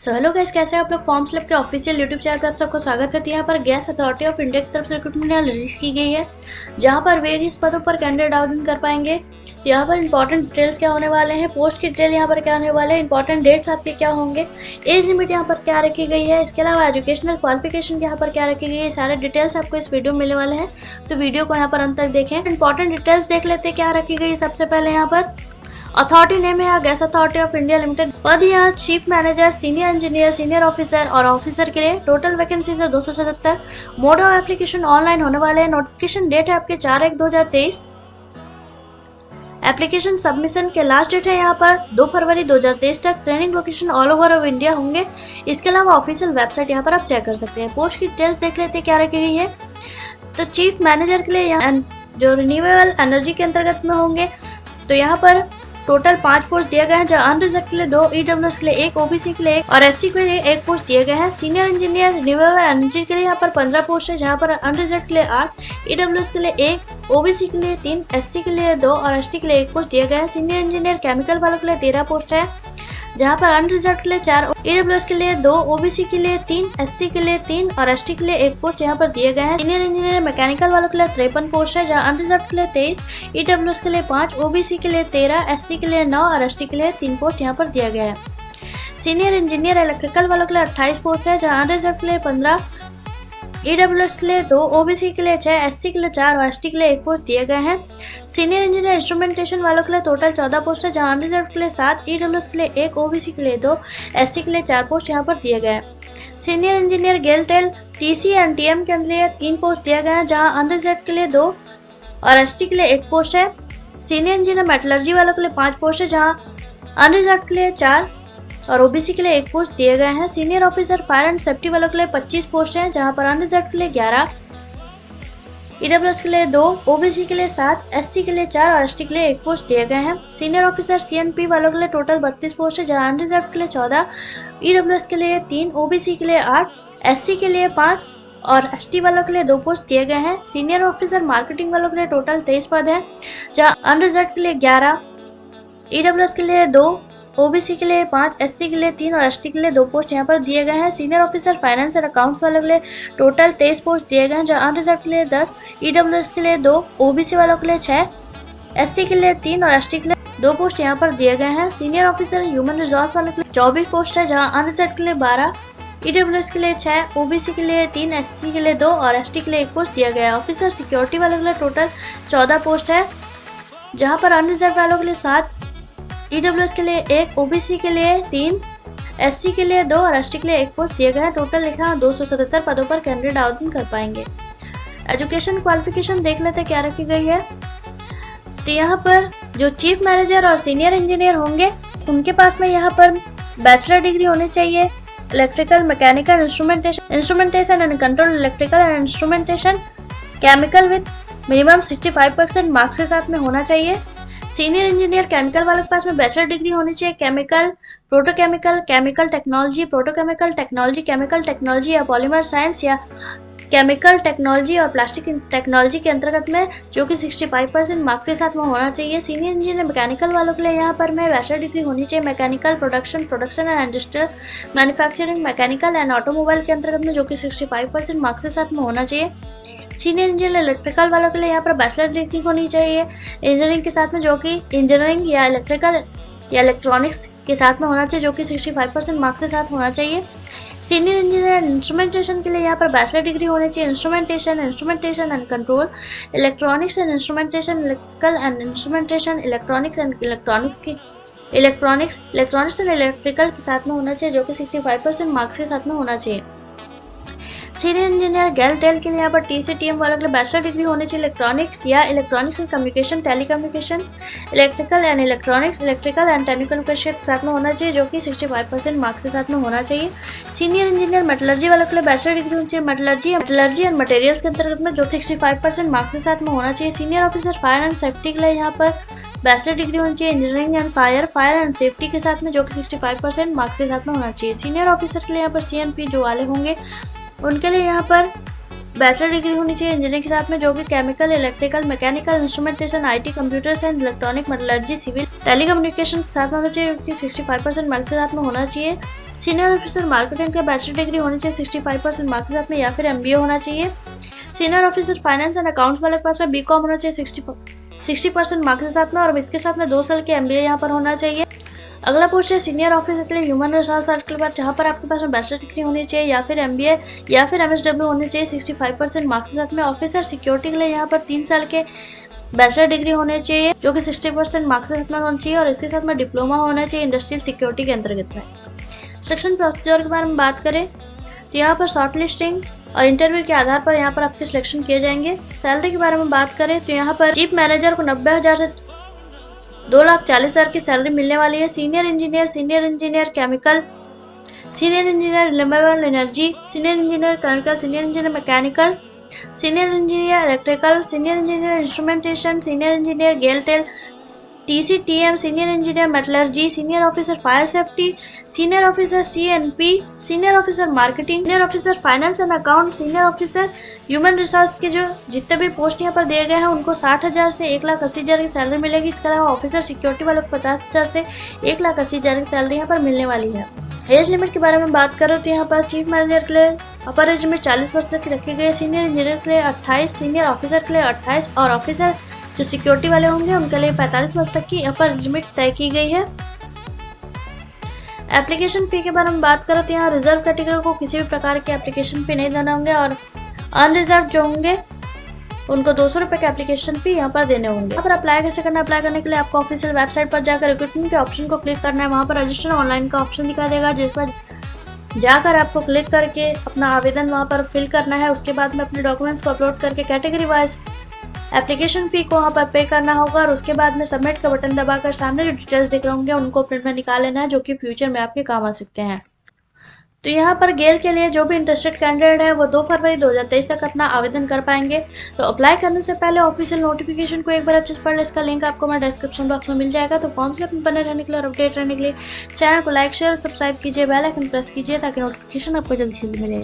So hello guys, कैसे हैं आप लोग। फॉर्म स्लिप के ऑफिशियल यूट्यूब चैनल पर आप सबको स्वागत है। तो यहाँ पर गैस अथॉरिटी ऑफ इंडिया की तरफ से रिक्रूटमेंट रिलीज की गई है, जहाँ पर वेरियस पदों पर कैंडिडेट आवेदन कर पाएंगे। तो यहाँ पर इंपॉर्टेंट डिटेल्स क्या होने वाले हैं, पोस्ट की डिटेल यहाँ पर क्या होने वाले हैं, इंपॉर्टेंट डेट्स आपके क्या होंगे, एज लिमिट यहाँ पर क्या रखी गई है, इसके अलावा एजुकेशनल क्वालिफिकेशन यहाँ पर क्या रखी गई है, सारे डिटेल्स आपको इस वीडियो में मिलने वाले हैं। तो वीडियो को यहाँ पर अंत तक देखें। इंपॉर्टेंट डिटेल्स देख लेते हैं क्या रखी गई है। सबसे पहले यहाँ पर अथॉरिटी नेम है gas authority of India limited. पद यहाँ chief manager, senior engineer, senior officer और ऑफिसर के लिए। टोटल वैकेंसीज है 277। मोड ऑफ एप्लीकेशन ऑनलाइन होने वाले हैं। नोटिफिकेशन डेट है आपके 4/1/2023। एप्लीकेशन सबमिशन के लास्ट डेट है यहाँ पर 2 फरवरी 2023 तक। Training location all over of India होंगे। इसके अलावा ऑफिशियल वेबसाइट यहाँ पर आप चेक कर सकते हैं। पोस्ट की डिटेल्स देख लेते हैं क्या रखी गई है। तो चीफ मैनेजर के लिए यहाँ जो रिन्यूएबल एनर्जी के अंतर्गत में होंगे, तो यहाँ पर टोटल 5 पोस्ट दिए गए हैं, जहाँ अनरिजर्व के लिए 2, ईडब्ल्यूएस के लिए 1, ओबीसी के लिए 1 और एससी के लिए 1 पोस्ट दिए गए हैं। सीनियर इंजीनियर रिन्यूएबल एनर्जी के लिए यहाँ पर 15 पोस्ट है, जहाँ पर अनरिजर्व के लिए 8, ईडब्ल्यूएस के लिए 1, ओबीसी के लिए 3, एससी के लिए 2 और एसटी के लिए 1 पोस्ट दिए गए हैं। सीनियर इंजीनियर केमिकल वालों के लिए 13 पोस्ट है, जहाँ पर अनरिजर्व के लिए 4, ईडब्ल्यूएस के लिए 2, ओबीसी के लिए 3, एससी के लिए 3 और एसटी के लिए 1 पोस्ट यहाँ पर दिए गए हैं। सीनियर इंजीनियर मैकेनिकल वालों के लिए 53 पोस्ट है, जहाँ अनरिजर्व के लिए 23, ईडब्ल्यूएस के लिए 5, ओबीसी के लिए 13, एससी के लिए 9 और एसटी के लिए 3 पोस्ट यहाँ पर दिया गया है। सीनियर इंजीनियर इलेक्ट्रिकल वालों के लिए 28 पोस्ट है, जहाँ अनरिजर्व के लिए 15, ईडब्ल्यूएस के लिए 2, ओबीसी के लिए 6, एससी के लिए 4 और एसटी के लिए 1 पोस्ट दिए गए हैं। सीनियर इंजीनियर इंस्ट्रूमेंटेशन वालों के लिए टोटल 14 पोस्ट है, जहां अनरिजर्व के लिए 7, ईडब्ल्यूएस के लिए 1, ओबीसी के लिए 2, एससी के लिए 4 पोस्ट यहां पर दिए गए हैं। सीनियर इंजीनियर गेलटेल, टीसी एंड टीएम के लिए 3 पोस्ट दिए गए हैं, जहां अनरिजर्व के लिए 2 और एसटी के लिए 1 पोस्ट है। सीनियर इंजीनियर मेटलर्जी वालों के लिए 5 पोस्ट है, जहाँ अनरिजर्व के लिए 4 और ओबीसी के लिए 1 पोस्ट दिए गए हैं। Senior officer fire and safety वालों के लिए 25 पोस्ट हैं, जहां पर अनरिजर्व के लिए 11, ईडब्ल्यूएस के लिए 2, ओबीसी के लिए 7, एससी के लिए 4 और एसटी के लिए 1 पोस्ट दिए गए हैं। सीनियर ऑफिसर सीएनपी वालों के लिए टोटल 32 पोस्ट है, जहां अनरिजर्व के लिए 14, ईडब्ल्यूएस के लिए 3, ओबीसी के लिए 8, एससी के लिए 5 और एसटी वालों के लिए 2 पोस्ट दिए गए हैं। सीनियर ऑफिसर मार्केटिंग वालों के लिए टोटल 23 पद हैं, जहां अनरिजर्व के लिए 11, ईडब्ल्यूएस के लिए 2, ओबीसी के लिए 5, एससी के लिए 3 और एसटी के लिए 2 पोस्ट यहाँ पर दिए गए हैं। सीनियर ऑफिसर फाइनेंस और अकाउंट्स वालों के लिए टोटल 23 पोस्ट दिए गए हैं, जहाँ अनरिजर्व के लिए 10, ईडब्ल्यूएस के लिए 2, ओबीसी वालों के लिए 6, एससी के लिए 3 और एसटी के लिए 2 पोस्ट यहाँ पर दिए गए हैं। सीनियर ऑफिसर ह्यूमन रिसोर्स वालों के लिए 24 पोस्ट है, जहाँ अनरिजर्व के लिए 12, ईडब्ल्यूएस के लिए 6, ओबीसी के लिए 3, एससी के लिए 2 और एसटी के लिए 1 पोस्ट दिया गया है। ऑफिसर सिक्योरिटी वालों के लिए टोटल 14 पोस्ट है, जहाँ पर अनरिजर्व वालों के लिए 7, ईडब्ल्यूएस के लिए 1, ओबीसी के लिए 3, एससी के लिए 2 और एसटी के लिए 1 पोस्ट दिए गए हैं। टोटल लिखा 277 पदों पर कैंडिडेट आवेदन कर पाएंगे। एजुकेशन क्वालिफिकेशन देख लेते क्या रखी गई है। तो यहाँ पर जो चीफ मैनेजर और सीनियर इंजीनियर होंगे, उनके पास में यहाँ पर बैचलर डिग्री होनी चाहिए। Electrical, mechanical, instrumentation and control, electrical and instrumentation, chemical with minimum 65% marks के साथ में होना चाहिए। सीनियर इंजीनियर केमिकल वालों के पास में बैचलर डिग्री होनी चाहिए। Chemical, petrochemical, chemical technology, petrochemical technology, chemical technology या पॉलीमर साइंस या केमिकल टेक्नोलॉजी और प्लास्टिक टेक्नोलॉजी के अंतर्गत में, जो कि 65% मार्क्स के साथ में होना चाहिए। सीनियर इंजीनियर मैकेनिकल वालों के लिए यहाँ पर में बैचलर डिग्री होनी चाहिए। Mechanical production and industrial manufacturing, mechanical and automobile के अंतर्गत में, जो कि 65% मार्क्स के साथ में होना चाहिए। सीनियर इंजीनियर इलेक्ट्रिकल वालों के लिए यहाँ पर बैचलर डिग्री होनी चाहिए इंजीनियरिंग के साथ में, जो कि इंजीनियरिंग या इलेक्ट्रिकल या इलेक्ट्रॉनिक्स के साथ में होना चाहिए, जो कि 65% मार्क्स के साथ होना चाहिए। सीनियर इंजीनियर इंस्ट्रूमेंटेशन के लिए यहाँ पर बैचलर डिग्री होनी चाहिए। Instrumentation and control, electronics and instrumentation, electrical and instrumentation, electronics and electrical के साथ में होना चाहिए, जो कि 65% मार्क्स के साथ में होना चाहिए। सीनियर इंजीनियर गेलटेल के लिए यहाँ पर टीसीटीएम वालों के लिए बैचलर डिग्री होनी चाहिए। Electronics and communication, telecommunication, electrical and telecommunication के साथ में होना चाहिए, जो कि 65% मार्क्स के साथ में होना चाहिए। सीनियर इंजीनियर मेटलर्जी वालों के लिए बैचलर डिग्री होनी चाहिए। मेटलर्जी एंड मटेरियल्स के अंतर्गत में, जो 65% मार्क्स के साथ में होना चाहिए। Senior officer fire and safety के लिए यहाँ पर बैचलर डिग्री होनी चाहिए। Engineering and fire and safety के साथ में, जो कि 65% मार्क्स के साथ में होना चाहिए। सीनियर ऑफिसर के लिए यहाँ पर सीएनपी जो वाले होंगे, उनके लिए यहाँ पर बैचलर डिग्री होनी चाहिए इंजीनियरिंग के साथ में, जो कि chemical, electrical, mechanical, instrumentation, IT, computers and electronic, metallurgy, civil, telecommunication के साथ में होना चाहिए, जो कि 65% मार्क्स के साथ में होना चाहिए। सीनियर ऑफिसर मार्केटिंग का बैचलर डिग्री होनी चाहिए 65% मार्क्स के साथ में, या फिर MBA होना चाहिए। Senior officer finance and accounts वाले के पास में BCom होना चाहिए 60% मार्क्स के साथ में, और इसके साथ में 2 साल के MBA यहाँ पर होना चाहिए। अगला पोस्ट है सीनियर ऑफिसर के लिए ह्यूमन रिसोर्स के बाद, जहाँ पर आपके पास में बैचलर डिग्री होनी चाहिए या फिर MBA या फिर MSW होनी चाहिए 65% मार्क्स के साथ में। ऑफिसर सिक्योरिटी के लिए यहाँ पर 3 साल के बैचलर डिग्री होने चाहिए जो कि 60% मार्क्स के साथ में होना चाहिए, और इसके साथ में डिप्लोमा होना चाहिए इंडस्ट्रियल सिक्योरिटी के अंतर्गत में। सिलेक्शन प्रोसीजर के बारे में बात करें तो यहाँ पर शॉर्ट लिस्टिंग और इंटरव्यू के आधार पर यहाँ पर आपके सिलेक्शन किए जाएंगे। सैलरी के बारे में बात करें तो यहाँ पर चीफ मैनेजर को 90,000 से 2,40,000 की सैलरी मिलने वाली है। Senior engineer chemical, senior engineer renewable energy, senior engineer chemical, senior engineer mechanical, senior engineer electrical, senior engineer instrumentation, senior engineer गेलटेल, TCTM, senior engineer metallurgy, senior officer fire safety, senior officer CNP, senior officer marketing, senior officer finance and account, senior officer human resource के जो जितने भी post यहाँ पर दिए गए हैं उनको 60,000 से 1,80,000 की सैलरी मिलेगी। इसके अलावा ऑफिसर सिक्योरिटी वालों को 50,000 से 1,80,000 की सैलरी यहाँ पर मिलने वाली है। एज लिमिट के बारे में बात करो तो यहाँ पर चीफ मैनेजर के लिए अपर एज लिमिट 40 वर्ष तक की रखी गई है, सीनियर इंजीनियर के लिए 28, सीनियर ऑफिसर के लिए 28 और ऑफिसर जो सिक्योरिटी वाले होंगे उनके लिए 45 वर्ष तक की अपर एज लिमिट तय की गई है। एप्लीकेशन फ़ी के बारे में बात करो तो यहाँ रिजर्व कैटेगरी को किसी भी प्रकार के एप्लीकेशन फ़ी नहीं देना होंगे, और अनरिजर्व जो होंगे उनको 200 रुपये के एप्लीकेशन फ़ी यहाँ पर देने होंगे। यहाँ पर अप्लाई कैसे करना है? अप्लाई करने के लिए आपको ऑफिशियल वेबसाइट पर जाकर रिक्रूटमेंट के ऑप्शन को क्लिक करना है। वहाँ पर रजिस्टर ऑनलाइन का ऑप्शन दिखा देगा, जिस पर जाकर आपको क्लिक करके अपना आवेदन वहाँ पर फिल करना है। उसके बाद में अपने डॉक्यूमेंट्स को अपलोड करके कैटेगरी वाइज एप्लीकेशन फ़ी को वहाँ पर पे करना होगा, और उसके बाद में सबमिट का बटन दबाकर सामने जो डिटेल्स दिख रहे होंगे उनको प्रिंट में निकाल लेना है, जो कि फ्यूचर में आपके काम आ सकते हैं। तो यहाँ पर गेल के लिए जो भी इंटरेस्टेड कैंडिडेट है वो 2 फरवरी 2023 तक अपना आवेदन कर पाएंगे। तो अप्लाई करने से पहले ऑफिशियल नोटिफिकेशन को एक बार अच्छे से पढ़ लें। इसका लिंक आपको मेरे डिस्क्रिप्शन बॉक्स में मिल जाएगा। तो फॉर्म से बने रहने के लिए और अपडेट रहने के लिए चैनल को लाइक शेयर और सब्सक्राइब कीजिए, बेल आइकन प्रेस कीजिए ताकि नोटिफिकेशन आपको जल्दी से मिले।